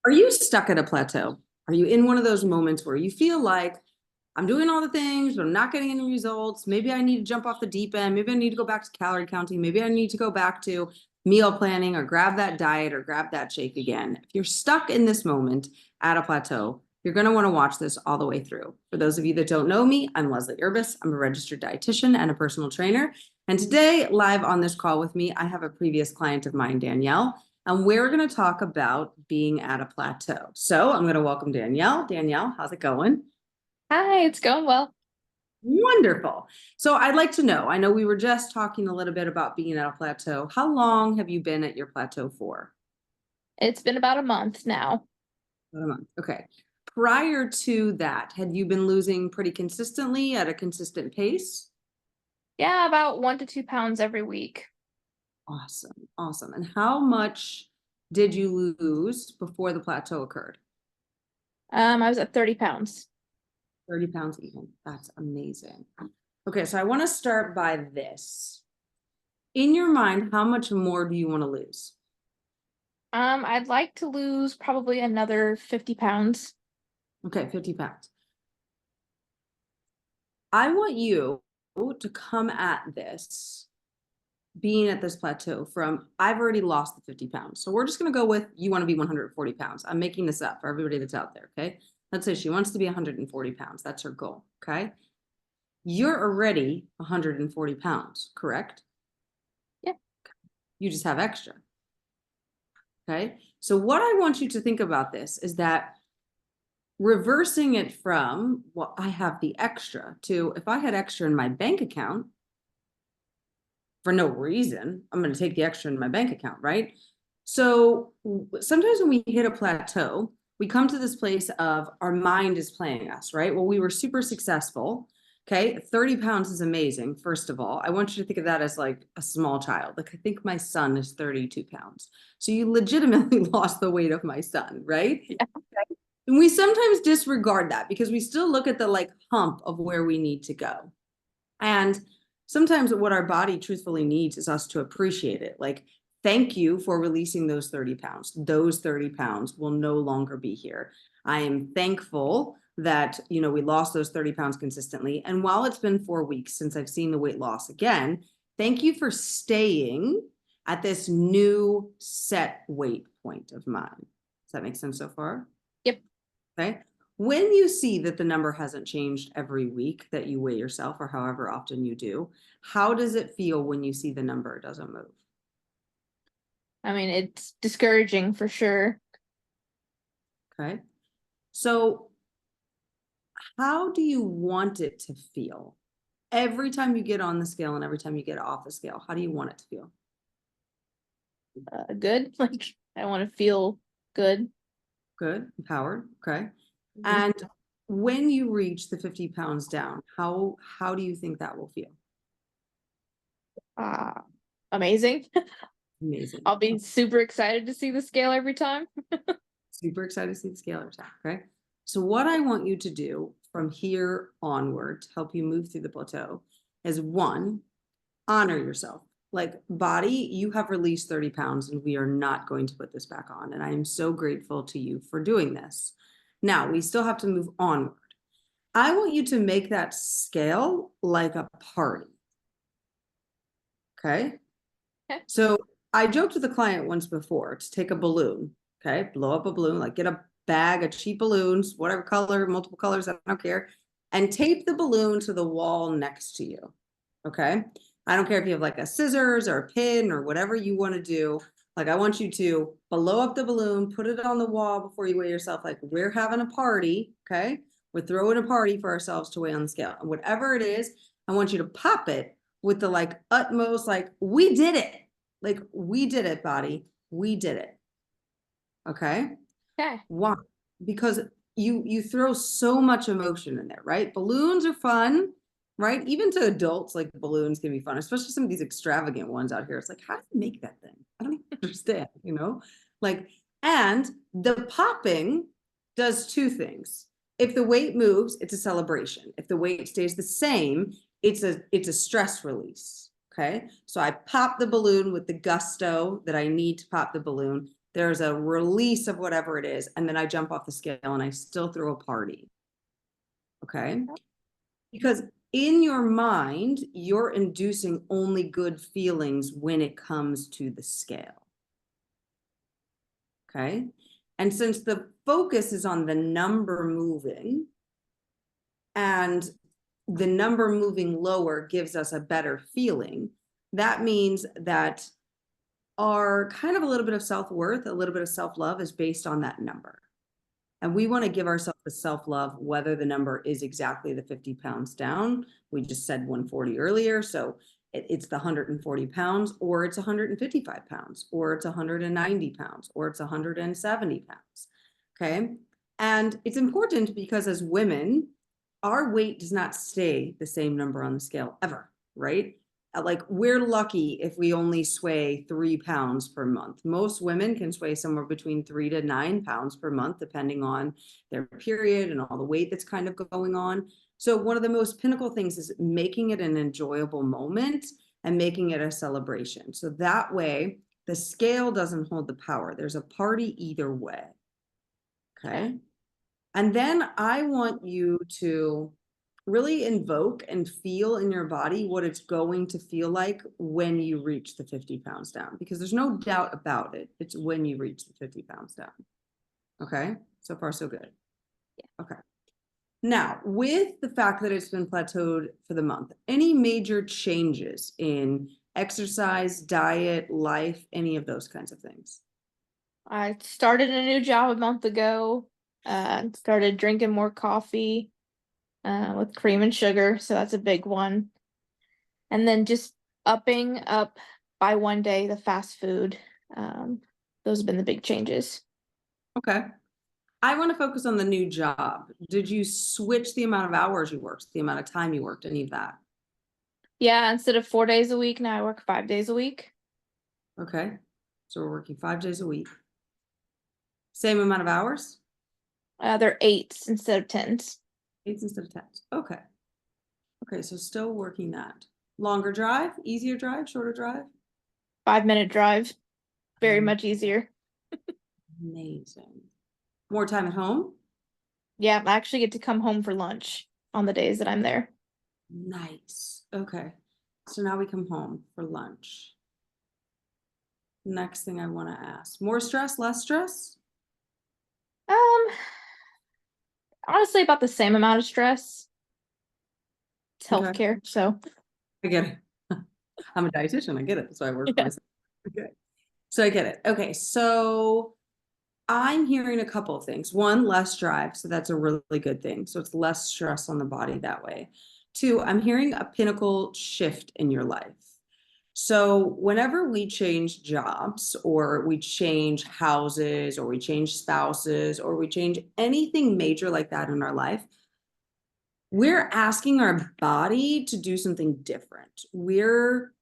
Are you stuck at a plateau? Are you in one of those moments where you feel like I'm doing all the things, but I'm not getting any results? Maybe I need to jump off the deep end. Maybe I need to go back to calorie counting. Maybe I need to go back to meal planning or grab that diet or grab that shake again. If you're stuck in this moment at a plateau, you're going to want to watch this all the way through. For those of you that don't know me, I'm Leslie Urbis. I'm a registered dietitian and a personal trainer. And today, live on this call with me, I have a previous client of mine, Danielle. And we're going to talk about being at a plateau. So I'm going to welcome Danielle. Danielle, how's it going? Hi, it's going well. Wonderful. So I'd like to know, I know we were just talking a little bit about being at a plateau. How long have you been at your plateau for? It's been about a month now. About a month. Okay. Prior to that, had you been losing pretty consistently at a consistent pace? Yeah, about 1 to 2 pounds every week. Awesome. Awesome. And how much did you lose before the plateau occurred? I was at 30 pounds. 30 pounds even. That's amazing. Okay, so I want to start by this. In your mind, how much more do you want to lose? I'd like to lose probably another 50 pounds. Okay, 50 pounds. I want you to come at this being at this plateau from I've already lost the 50 pounds. So we're just going to go with you want to be 140 pounds. I'm making this up for everybody that's out there. Okay. Let's say she wants to be 140 pounds. That's her goal. Okay. You're already 140 pounds, correct? Yeah. You just have extra. Okay. So what I want you to think about this is that reversing it from, well, I have the extra to if I had extra in my bank account, for no reason, I'm going to take the extra in my bank account, right? So sometimes when we hit a plateau, we come to this place of our mind is playing us, right? Well, we were super successful. Okay. 30 pounds is amazing. First of all, I want you to think of that as like a small child. Like I think my son is 32 pounds. So you legitimately lost the weight of my son, right? Yeah. And we sometimes disregard that because we still look at the like hump of where we need to go. And sometimes what our body truthfully needs is us to appreciate it. Like, thank you for releasing those 30 pounds. Those 30 pounds will no longer be here. I am thankful that, we lost those 30 pounds consistently. And while it's been 4 weeks since I've seen the weight loss again, thank you for staying at this new set weight point of mine. Does that make sense so far? Yep. Okay. When you see that the number hasn't changed every week that you weigh yourself or however often you do, how does it feel when you see the number doesn't move? I mean, it's discouraging for sure. Okay. So how do you want it to feel? Every time you get on the scale and every time you get off the scale, how do you want it to feel? Good. Like, I want to feel good. Good, empowered. Okay. Mhm. And when you reach the 50 pounds down, how do you think that will feel? Uh, Amazing. Amazing. I'll be super excited to see the scale every time. Super excited to see the scale attack. Okay. So what I want you to do from here onward to help you move through the plateau is one, honor yourself. Like body, you have released 30 pounds and we are not going to put this back on. And I am so grateful to you for doing this. Now we still have to move onward. I want you to make that scale like a party. Okay. Okay. So I joked with a client once before to take a balloon, okay, blow up a balloon, like get a bag of cheap balloons, whatever color, multiple colors, I don't care, and tape the balloon to the wall next to you, okay? I don't care if you have like a scissors or a pin or whatever you want to do. Like I want you to blow up the balloon, put it on the wall before you weigh yourself. Like we're having a party, okay? We're throwing a party for ourselves to weigh on the scale. And whatever it is, I want you to pop it with the like utmost, like we did it. Like we did it, body. We did it. Okay. Okay. Why? Because you throw so much emotion in there, right? Balloons are fun, right? Even to adults, like balloons can be fun, especially some of these extravagant ones out here. It's like, how do you make that thing? I don't even understand, Like, and the popping does two things. If the weight moves, it's a celebration. If the weight stays the same, it's a stress release. Okay. So I pop the balloon with the gusto that I need to pop the balloon. there's a release of whatever it is, and then I jump off the scale and I still throw a party. Okay? Because in your mind, you're inducing only good feelings when it comes to the scale. Okay? And since the focus is on the number moving, and the number moving lower gives us a better feeling, that means that our kind of a little bit of self-worth, a little bit of self-love is based on that number. And we want to give ourselves the self-love, whether the number is exactly the 50 pounds down. We just said 140 earlier. So it's the 140 pounds, or it's 155 pounds, or it's 190 pounds, or it's 170 pounds. Okay. And it's important because as women, our weight does not stay the same number on the scale ever, right? Like we're lucky if we only sway 3 pounds per month. Most women can sway somewhere between 3 to 9 pounds per month, depending on their period and all the weight that's kind of going on. So one of the most pinnacle things is making it an enjoyable moment and making it a celebration. So that way the scale doesn't hold the power. There's a party either way. Okay. And then I want you to really invoke and feel in your body what it's going to feel like when you reach the 50 pounds down, because there's no doubt about it. It's when you reach the 50 pounds down. Okay. So far, so good. Yeah. Okay. Now, with the fact that it's been plateaued for the month, any major changes in exercise, diet, life, any of those kinds of things? I started a new job a month ago. Started drinking more coffee with cream and sugar, so that's a big one. And then just upping up by one day the fast food. Those have been the big changes. Okay. I want to focus on the new job. Did you switch the amount of hours you worked, the amount of time you worked, any of that? Yeah, instead of 4 days a week, now I work 5 days a week. Okay. So we're working 5 days a week. Same amount of hours? They're 8s instead of 10s. 8s instead of 10s. Okay. Okay, so still working that. Longer drive, easier drive, shorter drive? 5-minute drive. Very much easier. Amazing. More time at home? Yeah, I actually get to come home for lunch on the days that I'm there. Nice. Okay. So now we come home for lunch. Next thing I want to ask. More stress, less stress? Um, Honestly, about the same amount of stress. It's Okay. healthcare, so I get it. I'm a dietitian. I get it. That's why I work for yeah. myself. Okay. So I get it. Okay. So I'm hearing a couple of things. One, less drive. So that's a really good thing. So it's less stress on the body that way. Two, I'm hearing a pinnacle shift in your life. So whenever we change jobs or we change houses or we change spouses or we change anything major like that in our life, we're asking our body to do something different. We're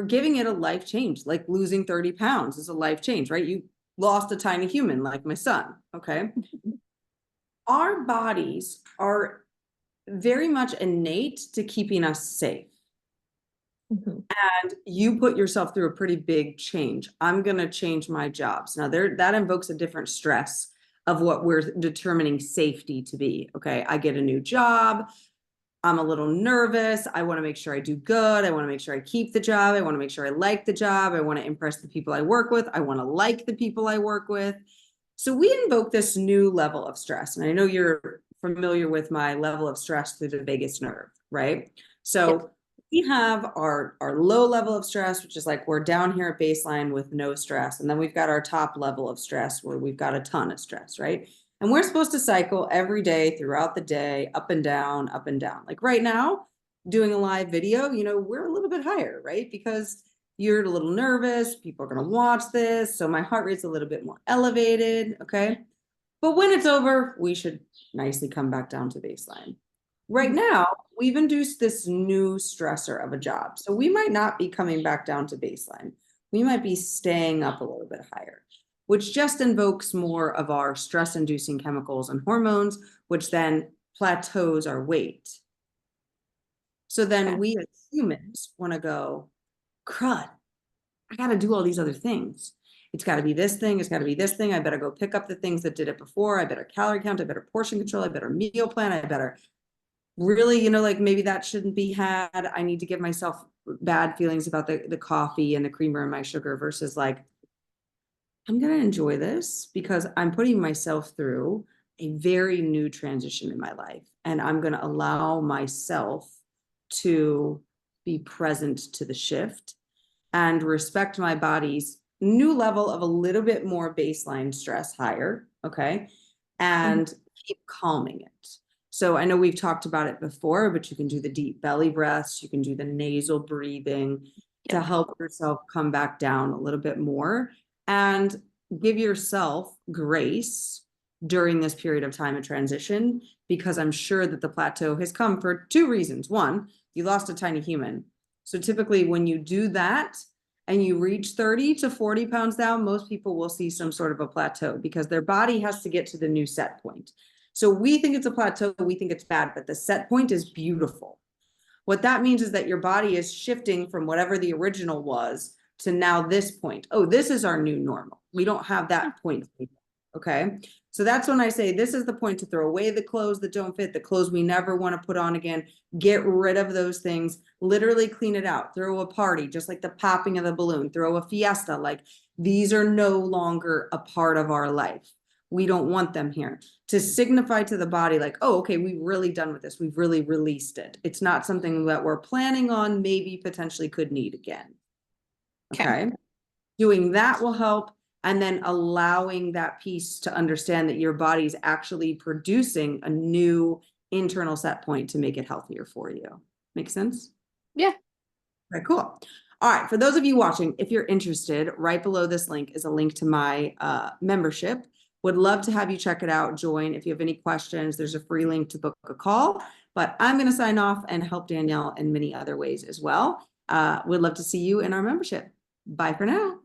giving it a life change, like losing 30 pounds is a life change, right? You lost a tiny human like my son. Okay. Our bodies are very much innate to keeping us safe. And you put yourself through a pretty big change. I'm going to change my jobs. Now that invokes a different stress of what we're determining safety to be. Okay. I get a new job. I'm a little nervous. I want to make sure I do good. I want to make sure I keep the job. I want to make sure I like the job. I want to impress the people I work with. I want to like the people I work with. So we invoke this new level of stress. And I know you're familiar with my level of stress through the vagus nerve, right? So we have our low level of stress, which is like we're down here at baseline with no stress. And then we've got our top level of stress where we've got a ton of stress, right? And we're supposed to cycle every day throughout the day, up and down, up and down. Like right now, doing a live video, we're a little bit higher, right? Because you're a little nervous. People are going to watch this. So my heart rate's a little bit more elevated. Okay. But when it's over, we should nicely come back down to baseline. Right now, we've induced this new stressor of a job. So we might not be coming back down to baseline. We might be staying up a little bit higher, which just invokes more of our stress-inducing chemicals and hormones, which then plateaus our weight. So then we as humans want to go, crud, I got to do all these other things. It's got to be this thing. It's got to be this thing. I better go pick up the things that did it before. I better calorie count. I better portion control. I better meal plan. I better really, like maybe that shouldn't be had. I need to give myself bad feelings about the coffee and the creamer and my sugar versus like, I'm going to enjoy this because I'm putting myself through a very new transition in my life. And I'm going to allow myself to be present to the shift and respect my body's new level of a little bit more baseline stress higher. Okay. And keep calming it. So I know we've talked about it before, but you can do the deep belly breaths. You can do the nasal breathing to help yourself come back down a little bit more and give yourself grace during this period of time of transition, because I'm sure that the plateau has come for two reasons. One, you lost a tiny human. So typically when you do that and you reach 30 to 40 pounds down, most people will see some sort of a plateau because their body has to get to the new set point. So we think it's a plateau, we think it's bad, but the set point is beautiful. What that means is that your body is shifting from whatever the original was to now this point. Oh, this is our new normal. We don't have that point. Okay. So that's when I say this is the point to throw away the clothes that don't fit, the clothes we never want to put on again, get rid of those things, literally clean it out, throw a party, just like the popping of the balloon, throw a fiesta. Like these are no longer a part of our life. We don't want them here, to signify to the body like, oh, okay, we've really done with this. We've really released it. It's not something that we're planning on, maybe potentially could need again. Okay. Doing that will help. And then allowing that piece to understand that your body's actually producing a new internal set point to make it healthier for you. Make sense? Yeah. Okay, cool. All right. For those of you watching, if you're interested, right below this link is a link to my membership. Would love to have you check it out. Join. If you have any questions, there's a free link to book a call. But I'm going to sign off and help Danielle in many other ways as well. We'd love to see you in our membership. Bye for now.